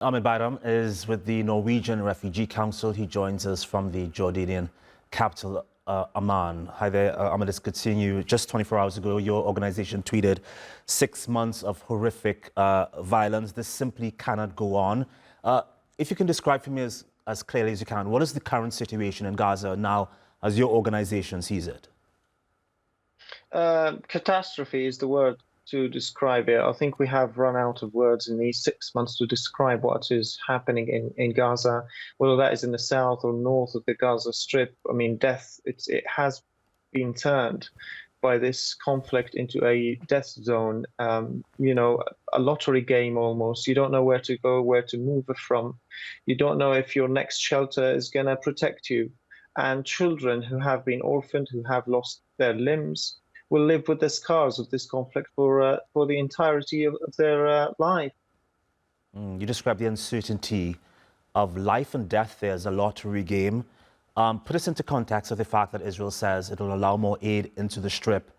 Ahmed Bayram is with the Norwegian Refugee Council. He joins us from the Jordanian capital, Amman. Hi there, Ahmed, it's good seeing you. Just 24 hours ago, your organization tweeted 6 months of horrific violence. This simply cannot go on. If you can describe for me as clearly as you can, what is the current situation in Gaza now as your organization sees it? Catastrophe is the word to describe it. I think we have run out of words in these 6 months to describe what is happening in Gaza, whether that is in the south or north of the Gaza Strip. I mean, it has been turned by this conflict into a death zone, a lottery game almost. You don't know where to go, where to move from. You don't know if your next shelter is going to protect you. And children who have been orphaned, who have lost their limbs, will live with the scars of this conflict for the entirety of their life. You describe the uncertainty of life and death there as a lottery game. Put us into context of the fact that Israel says it will allow more aid into the Strip.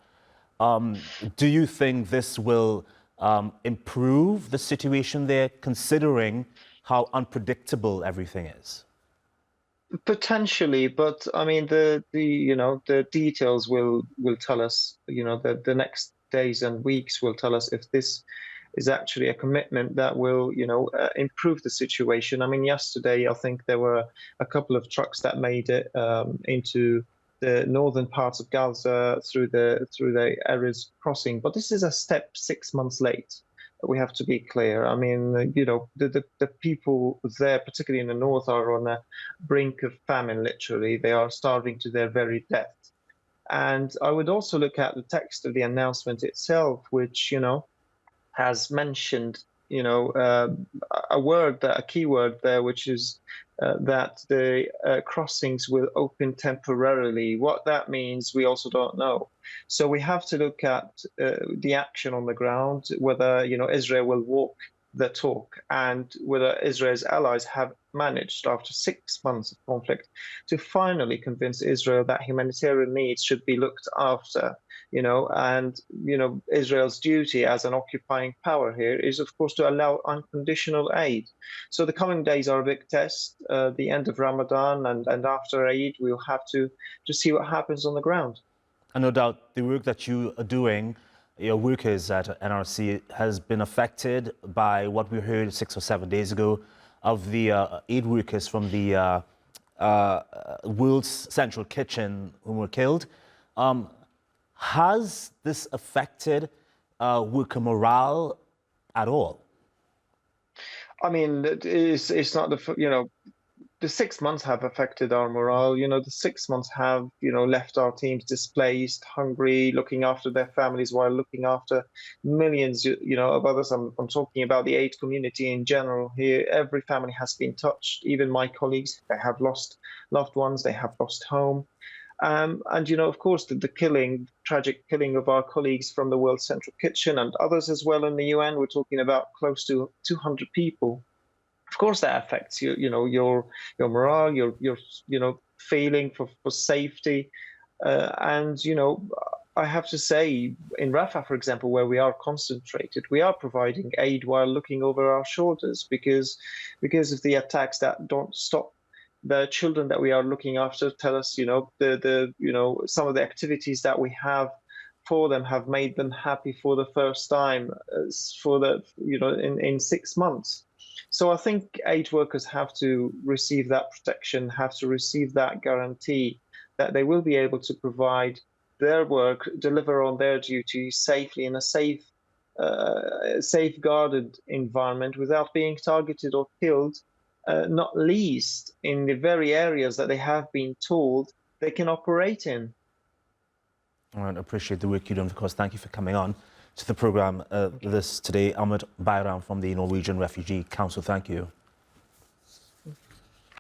Do you think this will improve the situation there, considering how unpredictable everything is? Potentially, but I mean the details will tell us. The next days and weeks will tell us if this is actually a commitment that will improve the situation. I mean, yesterday I think there were a couple of trucks that made it into the northern parts of Gaza through the Erez crossing, but this is a step 6 months late. We have to be clear. I mean, the people there, particularly in the north, are on the brink of famine, literally. They are starving to their very death. And I would also look at the text of the announcement itself, which, has mentioned, a key word there, which is that the crossings will open temporarily. What that means, we also don't know. So we have to look at the action on the ground, whether Israel will walk the talk, and whether Israel's allies have managed, after 6 months of conflict, to finally convince Israel that humanitarian needs should be looked after. And Israel's duty as an occupying power here is, of course, to allow unconditional aid. So the coming days are a big test. The end of Ramadan and after Eid, we'll have to see what happens on the ground. And no doubt the work that you are doing, your workers at NRC, has been affected by what we heard 6 or 7 days ago of the aid workers from the World's Central Kitchen who were killed. Has this affected worker morale at all? I mean, it's not the 6 months have affected our morale. The 6 months have, left our teams displaced, hungry, looking after their families while looking after millions, of others. I'm talking about the aid community in general here. Every family has been touched. Even my colleagues, they have lost loved ones, they have lost home. And, of course, the tragic killing of our colleagues from the World Central Kitchen and others as well in the UN, we're talking about close to 200 people. Of course, that affects your morale, your feeling for safety. And, I have to say, in Rafah, for example, where we are concentrated, we are providing aid while looking over our shoulders because of the attacks that don't stop. The children that we are looking after tell us, some of the activities that we have for them have made them happy for the first time in 6 months. So I think aid workers have to receive that protection, have to receive that guarantee that they will be able to provide their work, deliver on their duties safely in a safeguarded environment without being targeted or killed. Not least in the very areas that they have been told they can operate in. All right, I appreciate the work you do. Of course, thank you for coming on to the program today. Ahmed Bayram from the Norwegian Refugee Council. Thank you.